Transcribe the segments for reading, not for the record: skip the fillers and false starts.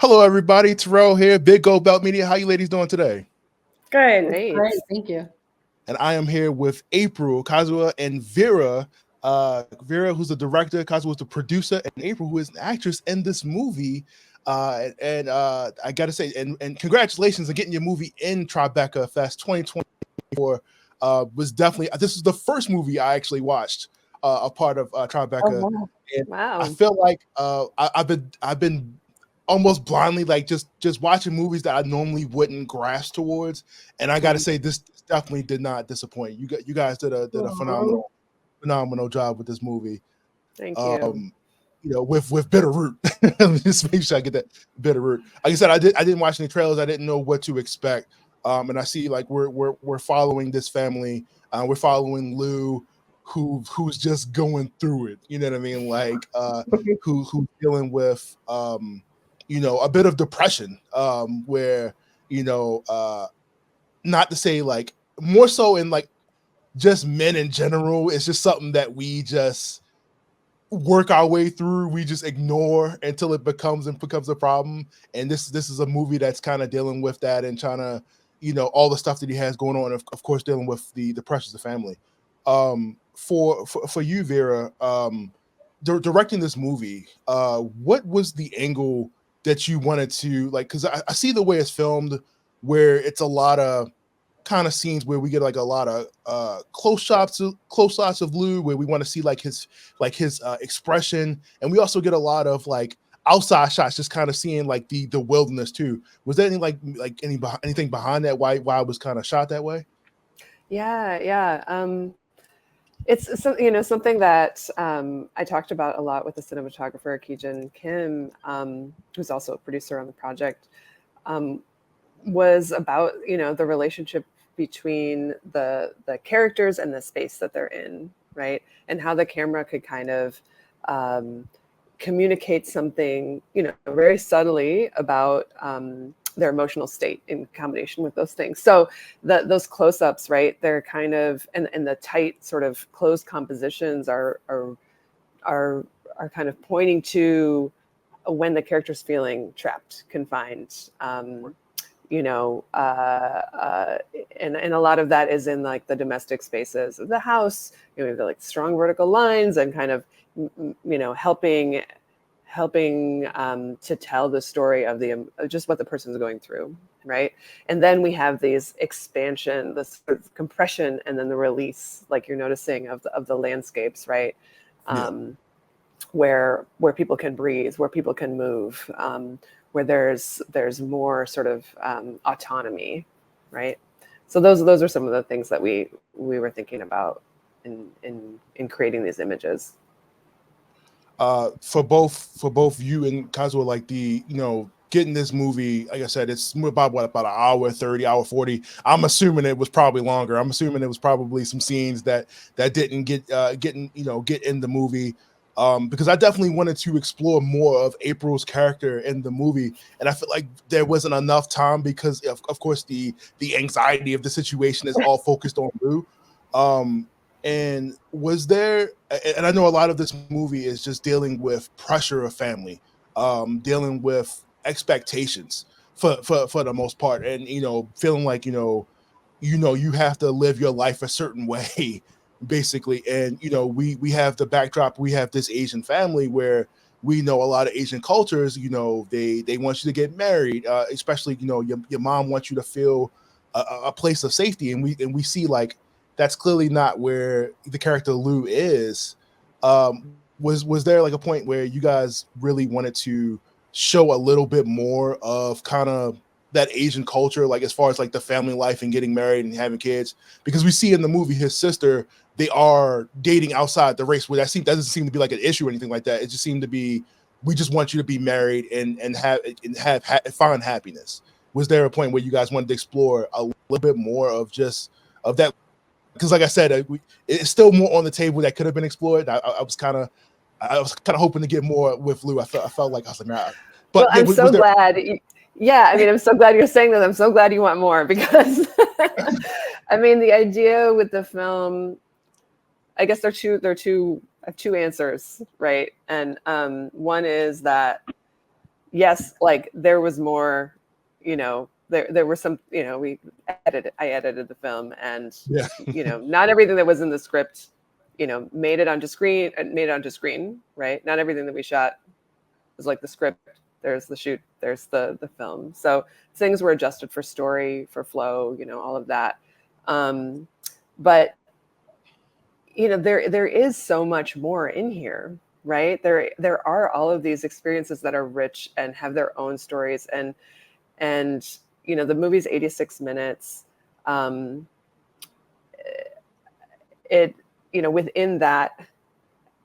Hello, everybody. Terrell here, Big Gold Belt Media. How you ladies doing today? Good. Great, thank you. And I am here with April, Kazua, and Vera. Vera, who's the director, Kazua is the producer, and April, who is an actress in this movie. I got to say, and congratulations on getting your movie in Tribeca Fest 2024. Was definitely, this is the first movie I actually watched, a part of Tribeca. Oh, wow. And Wow. I feel like I've been almost blindly like just watching movies that I normally wouldn't grasp towards, and I got to say this definitely did not disappoint. You guys did a phenomenal job with this movie. Thank you. You know, with Bitterroot. Let me just make sure I get that Bitterroot. Like I said, I didn't watch any trailers. I didn't know what to expect. And I see like we're following this family. We're following Lou, who's just going through it. You know what I mean? Like who's dealing with you know, a bit of depression, where, you know, not to say like more so in like just men in general, it's just something that we just work our way through. We just ignore until it becomes a problem. And this is a movie that's kind of dealing with that and trying to, you know, all the stuff that he has going on. Of course, dealing with the pressures of family. For you, Vera, directing this movie, what was the angle that you wanted to like? Because I see the way it's filmed, where it's a lot of kind of scenes where we get like a lot of close shots of Lou, where we want to see like his expression, and we also get a lot of like outside shots, just kind of seeing like the wilderness too. Was there anything behind that? Why it was kind of shot that way? Yeah. It's you know, something that I talked about a lot with the cinematographer Kijin Kim, who's also a producer on the project. Was about, you know, the relationship between the characters and the space that they're in, right? And how the camera could kind of communicate something, you know, very subtly about their emotional state in combination with those things. So those close-ups, right? They're kind of, and the tight sort of closed compositions are kind of pointing to when the character's feeling trapped, confined. You know, and a lot of that is in like the domestic spaces of the house. You know, we have the, like strong vertical lines and kind of, you know, helping to tell the story of just what the person's going through, right? And then we have these expansion, this sort of compression, and then the release, like you're noticing of the landscapes, right? Where people can breathe, where people can move. Where there's more sort of autonomy, right? So those are some of the things that we were thinking about in creating these images. For both you and Kazua, like the, you know, getting this movie, like I said, it's about an hour 30, hour 40. I'm assuming it was probably longer. I'm assuming it was probably some scenes that didn't get in the movie. Because I definitely wanted to explore more of April's character in the movie, and I feel like there wasn't enough time because of course the anxiety of the situation is all focused on Lou. And was there, and I know a lot of this movie is just dealing with pressure of family, dealing with expectations for the most part, and, you know, feeling like, you have to live your life a certain way, basically. And, you know, we have the backdrop, we have this Asian family where we know a lot of Asian cultures, you know, they want you to get married, especially, you know, your mom wants you to feel a place of safety, and we see like that's clearly not where the character Lou is. Was there like a point where you guys really wanted to show a little bit more of kind of that Asian culture, like as far as like the family life and getting married and having kids? Because we see in the movie his sister, they are dating outside the race, where that doesn't seem to be like an issue or anything like that. It just seemed to be, we just want you to be married and find happiness. Was there a point where you guys wanted to explore a little bit more of just of that? Because like I said, it's still more on the table that could have been explored. I was kind of hoping to get more with Lou. I felt like I was like, nah. But well, I'm so glad. Yeah, I mean, I'm so glad you're saying that. I'm so glad you want more, because I mean, the idea with the film, I guess I have two answers, right? And one is that yes, like there was more, you know, there were some, you know, I edited the film, and Yeah. you know, not everything that was in the script, you know, made it onto screen, right? Not everything that we shot was like the script. There's the shoot, there's the film. So things were adjusted for story, for flow, you know, all of that. But you know, there is so much more in here, right? There are all of these experiences that are rich and have their own stories, and you know, the movie's 86 minutes. It, you know, within that,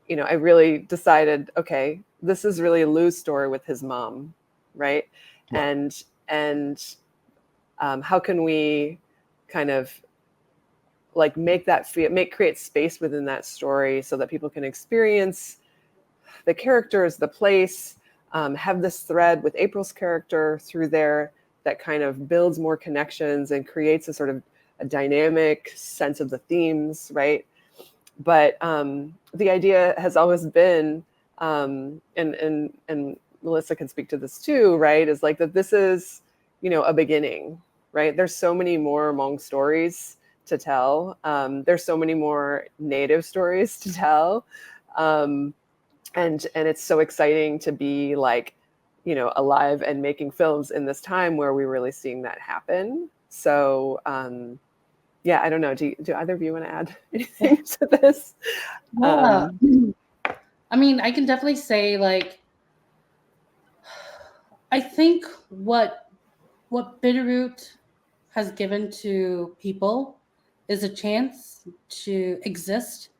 you know, I really decided, okay, this is really Lou's story with his mom, right? Right. And how can we kind of like make that create space within that story so that people can experience the characters, the place, have this thread with April's character through there that kind of builds more connections and creates a sort of a dynamic sense of the themes, right? But the idea has always been, and Melissa can speak to this too, right? Is like that this is, you know, a beginning, right? There's so many more Hmong stories to tell. There's so many more Native stories to tell. And it's so exciting to be like, you know, alive and making films in this time where we're really seeing that happen. So yeah, I don't know. Do either of you want to add anything to this? Yeah. I mean, I can definitely say, like, I think what Bitterroot has given to people is a chance to exist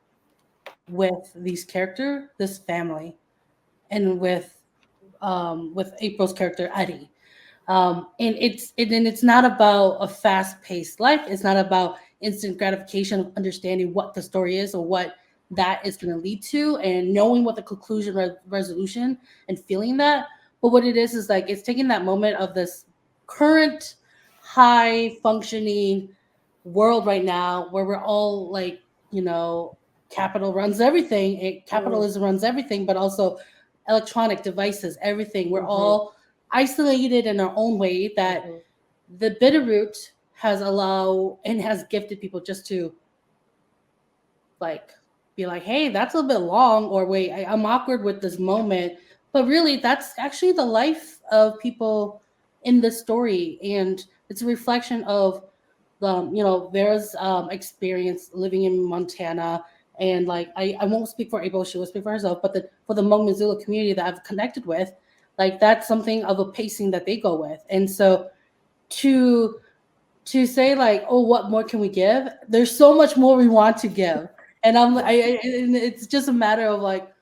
with these character, this family, and with April's character Eddie. And it's not about a fast-paced life. It's not about instant gratification of understanding what the story is or what that is going to lead to and knowing what the conclusion resolution and feeling that. But what it is like it's taking that moment of this current high functioning world right now where we're all like, you know, capital runs everything. Capitalism runs everything, but also electronic devices, everything. We're all isolated in our own way that the Bitterroot has allowed and has gifted people just to like be like, hey, that's a bit long, or wait, I'm awkward with this moment. But really, that's actually the life of people in this story. And it's a reflection of you know, Vera's experience living in Montana. And like, I won't speak for April, she will speak for herself, but for the Hmong Missoula community that I've connected with, like that's something of a pacing that they go with. And so to say like, oh, what more can we give? There's so much more we want to give. And and it's just a matter of like,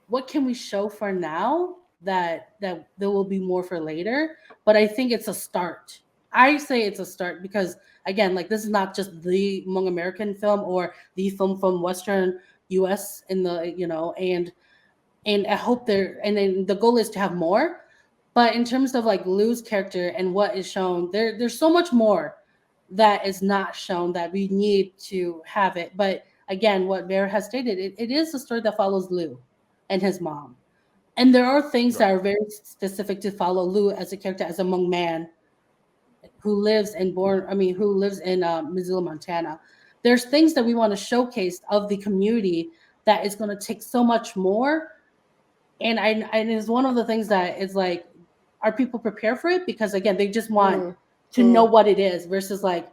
what can we show for now that there will be more for later? But I think it's a start. I say it's a start because again, like this is not just the Hmong American film or the film from Western US in the, you know, and I hope and then the goal is to have more. But in terms of like Lou's character and what is shown, there's so much more that is not shown that we need to have it. But again, what Vera has stated, it is a story that follows Lou and his mom. And there are things that are very specific to follow Lou as a character, as a Hmong man who lives in Missoula, Montana. There's things that we want to showcase of the community that is going to take so much more. And it's one of the things that is like, are people prepared for it? Because again, they just want to know what it is versus like,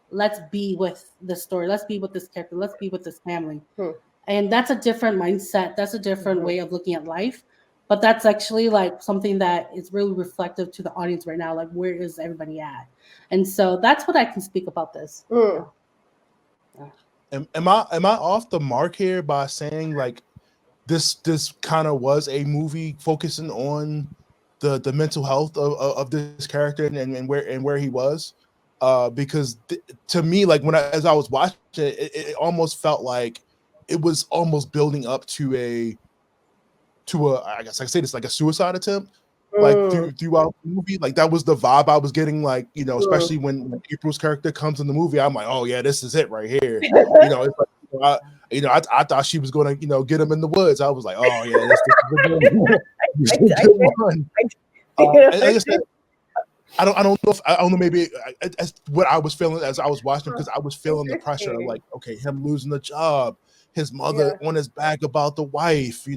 let's be with the story. Let's be with this character. Let's be with this family. And that's a different mindset. That's a different way of looking at life. But that's actually like something that is really reflective to the audience right now. Like, where is everybody at? And so that's what I can speak about this. Am I off the mark here by saying like this kind of was a movie focusing on the mental health of this character and where he was? Because to me, like as I was watching it almost felt like it was almost building up to a I guess I say this, like a suicide attempt, like throughout the movie. Like that was the vibe I was getting, like, you know, especially when April's character comes in the movie, I'm like, oh yeah, this is it right here. You know, it's like, I thought she was gonna, you know, get him in the woods. I was like, oh yeah, this is Good one. And like I said, I don't know. Maybe as what I was feeling as I was watching, because I was feeling the pressure of like, okay, him losing the job, his mother on his back about the wife,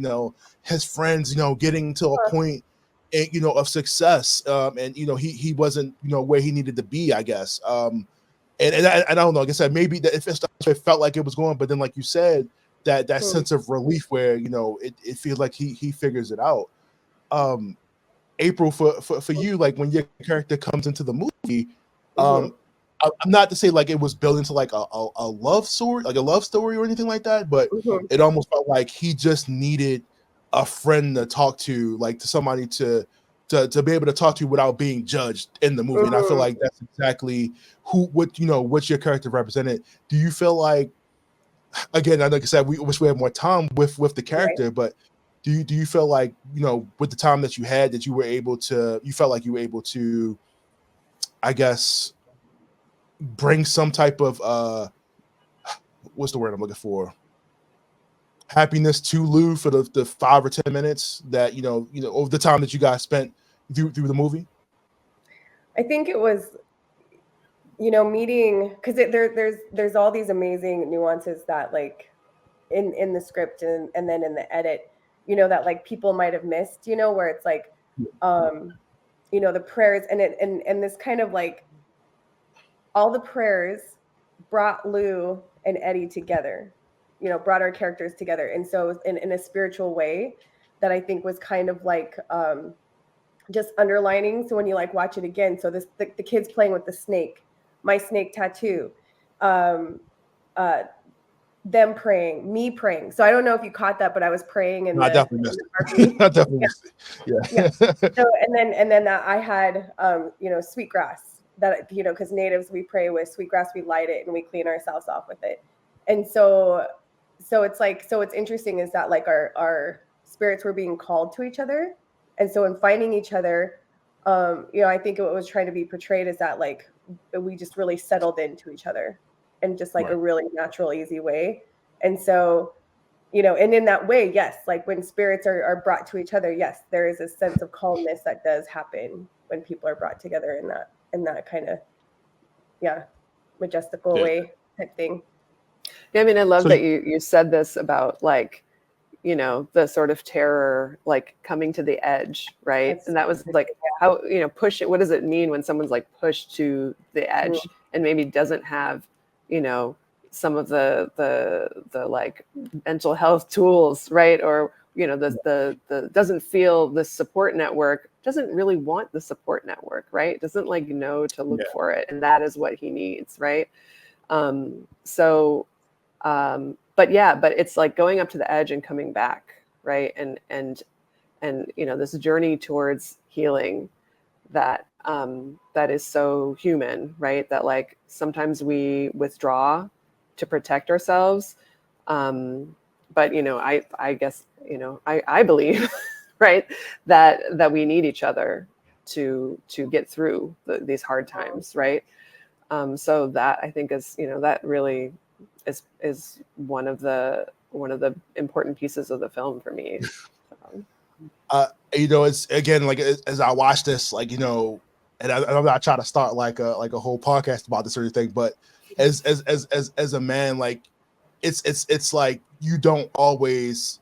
his friends, getting to a point, of success, and he wasn't, where he needed to be, I guess. And I don't know. Like I said, maybe that if it felt like it was going, but then like you said, that sense of relief where it feels like he figures it out. April, for you, like when your character comes into the movie, I'm not to say like it was built into like a love story, like a love story or anything like that, but it almost felt like he just needed a friend to talk to, like to somebody to be able to talk to without being judged in the movie. And I feel like that's exactly what your character represented. Do you feel like, again, like I said, we wish we had more time with the character, but do you feel like, with the time that you had, that you felt like you were able to, I guess, bring some type of what's the word I'm looking for? Happiness to Lou for the 5 or 10 minutes that over the time that you guys spent through the movie? I think it was, meeting, because there's all these amazing nuances that like in the script and then in the edit, that like people might have missed, where it's like, the prayers and this kind of like all the prayers brought Lou and Eddie together, brought our characters together. And so in a spiritual way that I think was kind of like just underlining. So when you like watch it again, so the kids playing with the snake, my snake tattoo, them praying, me praying. So I don't know if you caught that, but I was praying in I definitely missed it. I definitely missed it. Yeah. So and then that I had sweetgrass that because natives we pray with sweetgrass, we light it and we clean ourselves off with it. And so it's like, so what's interesting is that like our spirits were being called to each other. And so in finding each other, I think what was trying to be portrayed is that like we just really settled into each other in just like a really natural, easy way. And so, and in that way, yes, like when spirits are brought to each other, yes, there is a sense of calmness that does happen when people are brought together in that kind of, majestical way type thing. Yeah, I mean, I love that you said this about like, the sort of terror, like coming to the edge, right? And that was like how, push it. What does it mean when someone's like pushed to the edge and maybe doesn't have, some of the like mental health tools, right? Or, the doesn't feel the support network, doesn't really want the support network, right? Doesn't like know to look for it. And that is what he needs, right? But it's like going up to the edge and coming back, right? And this journey towards healing that that is so human, right? That like sometimes we withdraw to protect ourselves. But I guess I believe, right, that we need each other to get through these hard times, right? So that I think is that really is one of the important pieces of the film for me. It's again like as I watch this, like and I'm not trying to start like a whole podcast about this or anything, but as a man, like it's like you don't always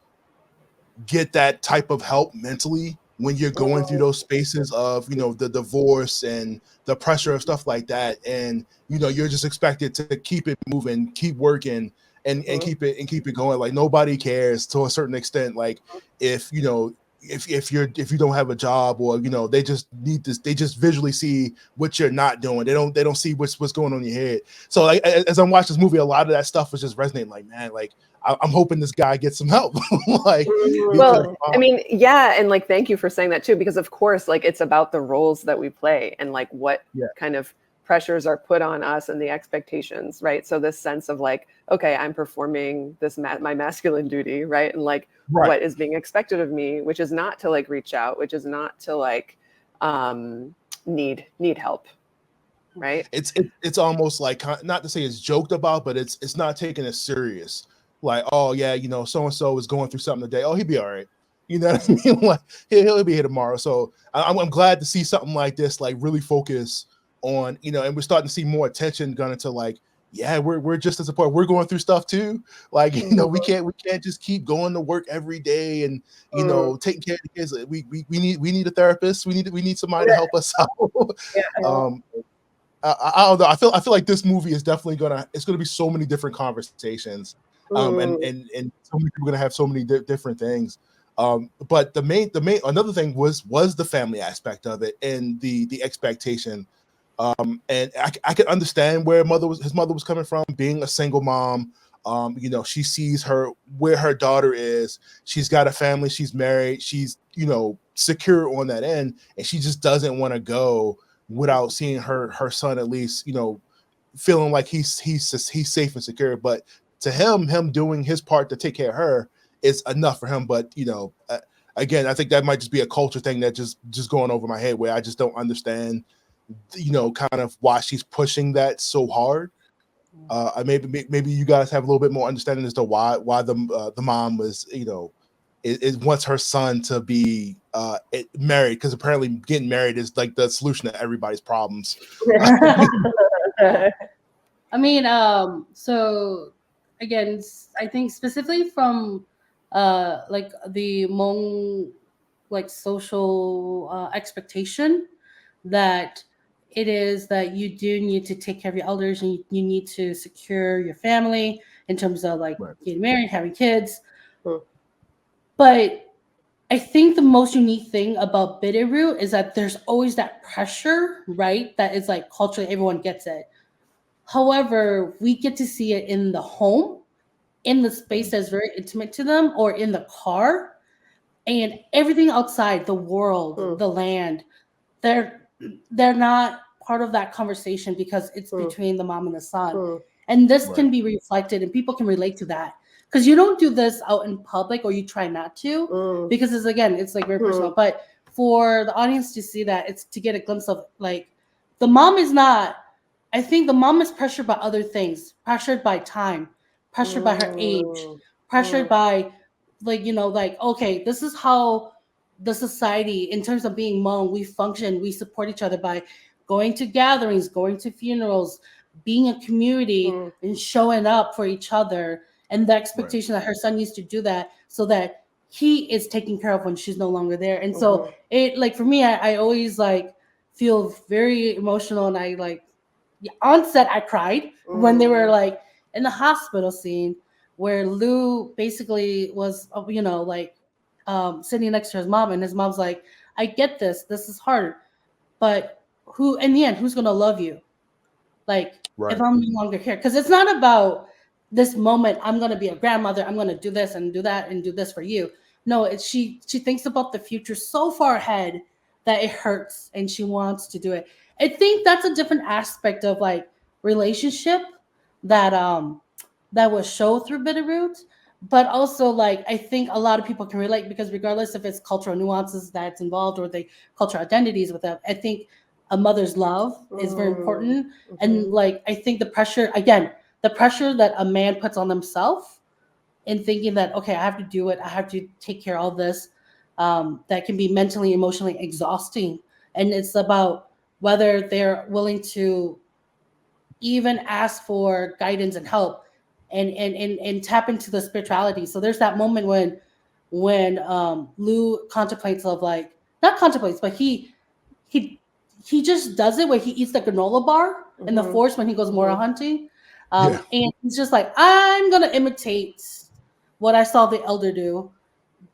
get that type of help mentally when you're going through those spaces of the divorce and the pressure of stuff like that, and you're just expected to keep it moving, keep working, and keep it going. Like nobody cares to a certain extent, like if you don't have a job, or they just need this, they just visually see what you're not doing, they don't see what's going on in your head. So like as I'm watching this movie, a lot of that stuff was just resonating, like, man, like I'm hoping this guy gets some help. Like, well, I mean, yeah, and like thank you for saying that too, because of course, like it's about the roles that we play and like what kind of pressures are put on us and the expectations, right? So this sense of like, okay, I'm performing this my masculine duty, right? And like what is being expected of me, which is not to like reach out, which is not to like need help, right? It's almost like, not to say it's joked about, but it's not taken as serious. Like, oh yeah, so and so is going through something today. Oh, he'd be all right. You know what I mean? Like he'll be here tomorrow. So I'm glad to see something like this, like really focus on, you know, and we're starting to see more attention going into like, yeah, we're just as important. We're going through stuff too. Like, you know, we can't just keep going to work every day and, you know, taking care of the kids. We need a therapist. We need somebody to help us out. I don't know. I feel like this movie is definitely gonna be so many different conversations. And so many people are gonna have so many different things. But the main another thing was the family aspect of it and the expectation. And I could understand where his mother was coming from, being a single mom. You know, she sees where her daughter is. She's got a family, she's married, she's, you know, secure on that end, and she just doesn't want to go without seeing her son, at least, you know, feeling like he's safe and secure. But to him doing his part to take care of her is enough for him. But, you know, again, I think that might just be a culture thing that just going over my head, where I just don't understand, you know, kind of why she's pushing that so hard. Maybe you guys have a little bit more understanding as to why the mom was, you know, it wants her son to be married, because apparently getting married is like the solution to everybody's problems. I mean, so again, I think specifically from like the Hmong like social expectation, that it is that you do need to take care of your elders, and you need to secure your family in terms of like getting married, having kids. But I think the most unique thing about Bitterroot is that there's always that pressure, right? That is like culturally everyone gets it. However, we get to see it in the home, in the space that's very intimate to them, or in the car, and everything outside, the world, the land, they're not part of that conversation because it's between the mom and the son. And this can be reflected, and people can relate to that. Because you don't do this out in public, or you try not to, because it's like very personal. But for the audience to see that, it's to get a glimpse of like the mom is not. I think the mom is pressured by other things, pressured by time, pressured by her age, pressured by like, you know, like, okay, this is how the society, in terms of being Hmong, we function, we support each other by going to gatherings, going to funerals, being a community, and showing up for each other. And the expectation that her son needs to do that so that he is taken care of when she's no longer there. And so it, like, for me, I always like feel very emotional, and I like on set I cried when they were like in the hospital scene where Lou basically was, you know, like sitting next to his mom, and his mom's like, I get this is hard, but who in the end, who's gonna love you, like if I'm no longer here? Because it's not about this moment, I'm gonna be a grandmother, I'm gonna do this and do that and do this for you. No, it's she thinks about the future so far ahead that it hurts, and she wants to do it. I think that's a different aspect of like relationship that that was shown through Bitterroot. But also, like, I think a lot of people can relate, because regardless if it's cultural nuances that's involved or the cultural identities with that, I think a mother's love is very important. And like, I think the pressure that a man puts on himself in thinking that, okay, I have to do it, I have to take care of all this, that can be mentally, emotionally exhausting. And it's about whether they're willing to even ask for guidance and help, and tap into the spirituality. So there's that moment when Lou contemplates of like, not contemplates, but he just does it, where he eats the granola bar in the forest when he goes Mora hunting. And he's just like, I'm gonna imitate what I saw the elder do,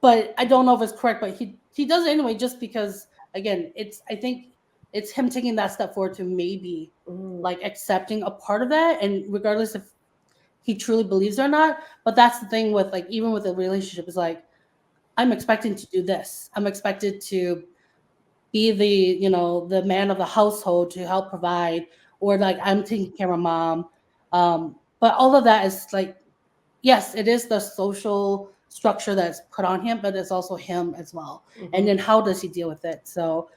but I don't know if it's correct, but he does it anyway, just because, again, I think it's him taking that step forward to maybe like accepting a part of that, and regardless if he truly believes it or not. But that's the thing with like, even with a relationship, is like, I'm expected to do this. I'm expected to be the, you know, the man of the household to help provide, or like I'm taking care of mom. But all of that is like, yes, it is the social structure that's put on him, but it's also him as well. And then how does he deal with it? So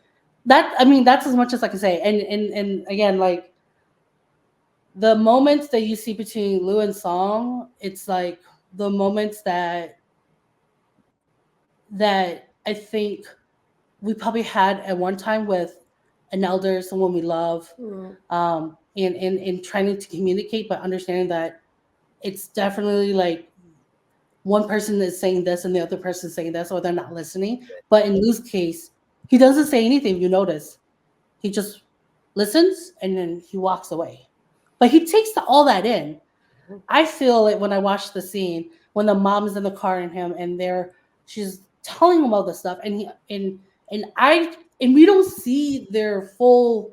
that, I mean, that's as much as I can say. And again, like the moments that you see between Lou and Song, it's like the moments that that I think we probably had at one time with an elder, someone we love, in trying to communicate, but understanding that it's definitely like one person is saying this and the other person is saying this, or they're not listening. But in Lou's case, he doesn't say anything. You notice he just listens and then he walks away, but he takes all that in. I feel it when I watch the scene when the mom is in the car and him, and she's telling him all this stuff, and we don't see their full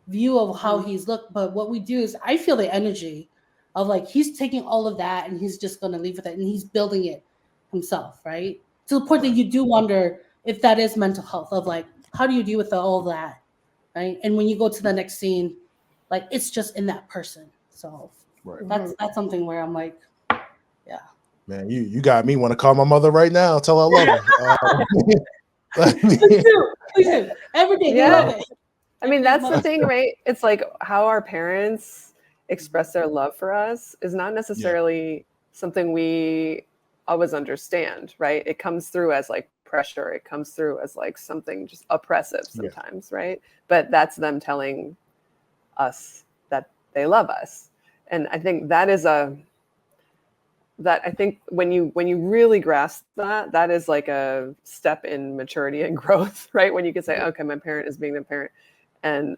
view of how he's looked. But what we do is I feel the energy of like he's taking all of that and he's just going to leave with it, and he's building it himself, right? To the point that you do wonder if that is mental health of like, how do you deal with all that, right? And when you go to the next scene, like it's just in that person. So that's something where I'm like, yeah. Man, you got me want to call my mother right now. Tell her I love her. Please do. Every day. Yeah. I mean, that's the thing, right? It's like how our parents express their love for us is not necessarily something we always understand, right? It comes through as like pressure. It comes through as like something just oppressive sometimes, right? But that's them telling us that they love us. And I think that is that I think when you really grasp that, that is like a step in maturity and growth, right? When you can say, okay, my parent is being a parent. And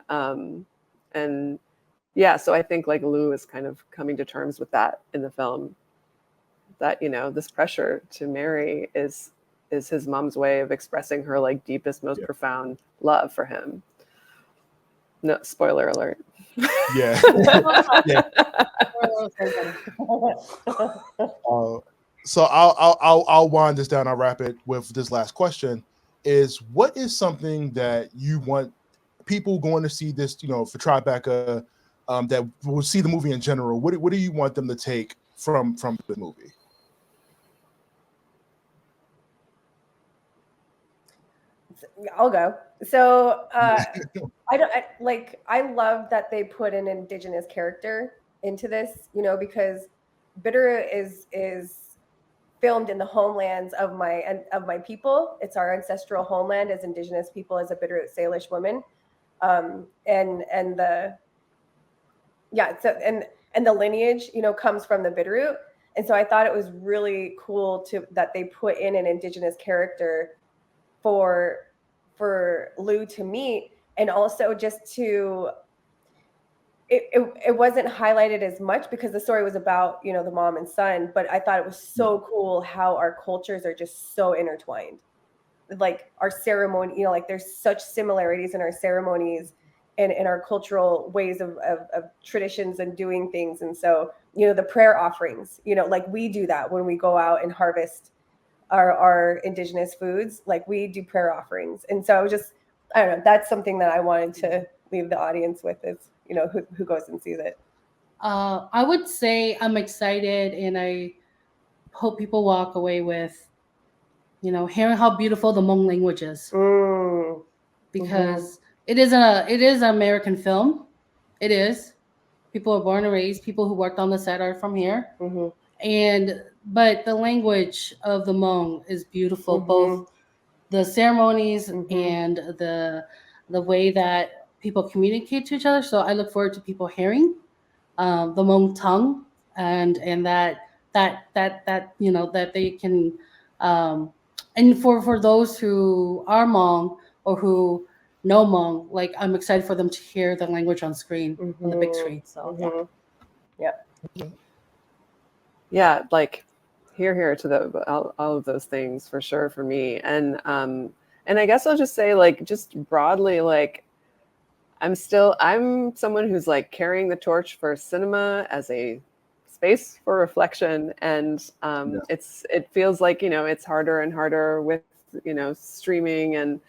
yeah, so I think like Lou is kind of coming to terms with that in the film, that, you know, this pressure to marry is his mom's way of expressing her like deepest, most profound love for him. No, spoiler alert. Yeah. So I'll wind this down. I'll wrap it with this last question: is what is something that you want people going to see this, you know, for Tribeca, that will see the movie in general? What do you want them to take from the movie? I'll go. So I love that they put an indigenous character into this, you know, because Bitterroot is filmed in the homelands of my people. It's our ancestral homeland as indigenous people, as a Bitterroot Salish woman, and the lineage, you know, comes from the Bitterroot. And so I thought it was really cool that they put in an indigenous character for Lou to meet, and also just to it wasn't highlighted as much because the story was about, you know, the mom and son, but I thought it was so cool how our cultures are just so intertwined. Like our ceremony, you know, like there's such similarities in our ceremonies and in our cultural ways of traditions and doing things. And so, you know, the prayer offerings, you know, like we do that when we go out and harvest our indigenous foods, like we do prayer offerings. And so I don't know, that's something that I wanted to leave the audience with, is, you know, who goes and sees it. I would say I'm excited, and I hope people walk away with, you know, hearing how beautiful the Hmong language is, because it is an American film. It is. People are born and raised. People who worked on the set are from here, but the language of the Hmong is beautiful. Both the ceremonies and the way that people communicate to each other. So I look forward to people hearing the Hmong tongue, and that you know, that they can, and for those who are Hmong or who know Hmong, like I'm excited for them to hear the language on screen, on the big screen. So yeah, like here to all of those things for sure for me. And I guess I'll just say, like, just broadly, like I'm someone who's like carrying the torch for cinema as a space for reflection. And it feels like, you know, it's harder and harder with, you know, streaming and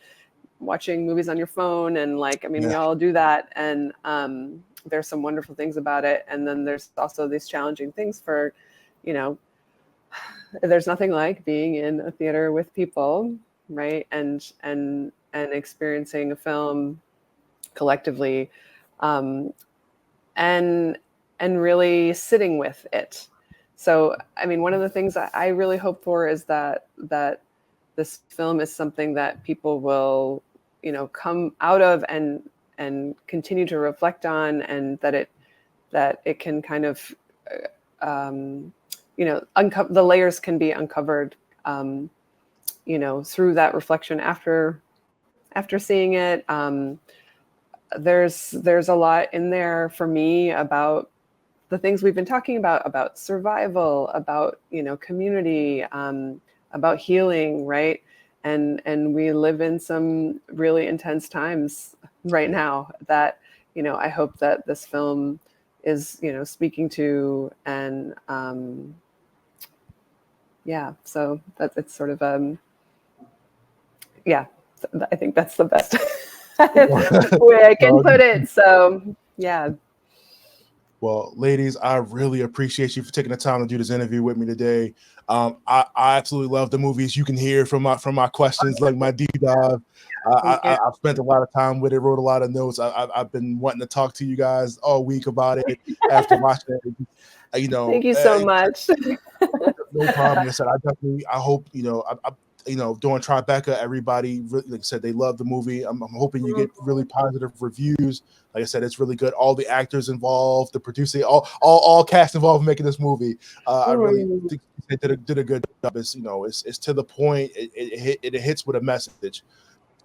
watching movies on your phone. And like, I mean, we all do that. And there's some wonderful things about it. And then there's also these challenging things for, you know, there's nothing like being in a theater with people, right? And experiencing a film collectively, and really sitting with it. So, I mean, one of the things I really hope for is that this film is something that people will, come out of and continue to reflect on, and that it can kind of, the layers can be uncovered, through that reflection after seeing it. There's a lot in there for me about the things we've been talking about survival, about, community, about healing, right? And we live in some really intense times right now that, I hope that this film is, speaking to. And so that it's sort of, I think that's the best way I can put it. So, yeah. Well, ladies, I really appreciate you for taking the time to do this interview with me today. I absolutely love the movies. You can hear from my questions, like my deep dive. I've spent a lot of time with it, wrote a lot of notes. I've been wanting to talk to you guys all week about it after watching it. Thank you so much. No problem. Like I said, I hope, during Tribeca, everybody really, like I said, they love the movie. I'm hoping you get really positive reviews. Like I said, it's really good. All the actors involved, the producer, all cast involved in making this movie. I really think they did a good job. It's it's to the point. It hits with a message.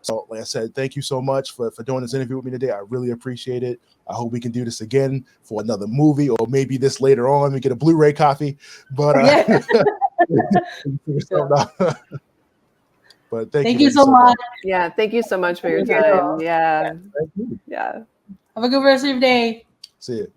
So, like I said, thank you so much for doing this interview with me today. I really appreciate it. I hope we can do this again for another movie, or maybe this later on. We get a Blu-ray copy. But but thank you so much. Yeah, thank you so much for your time. Yeah. Thank you. Yeah. Have a good rest of your day. See you.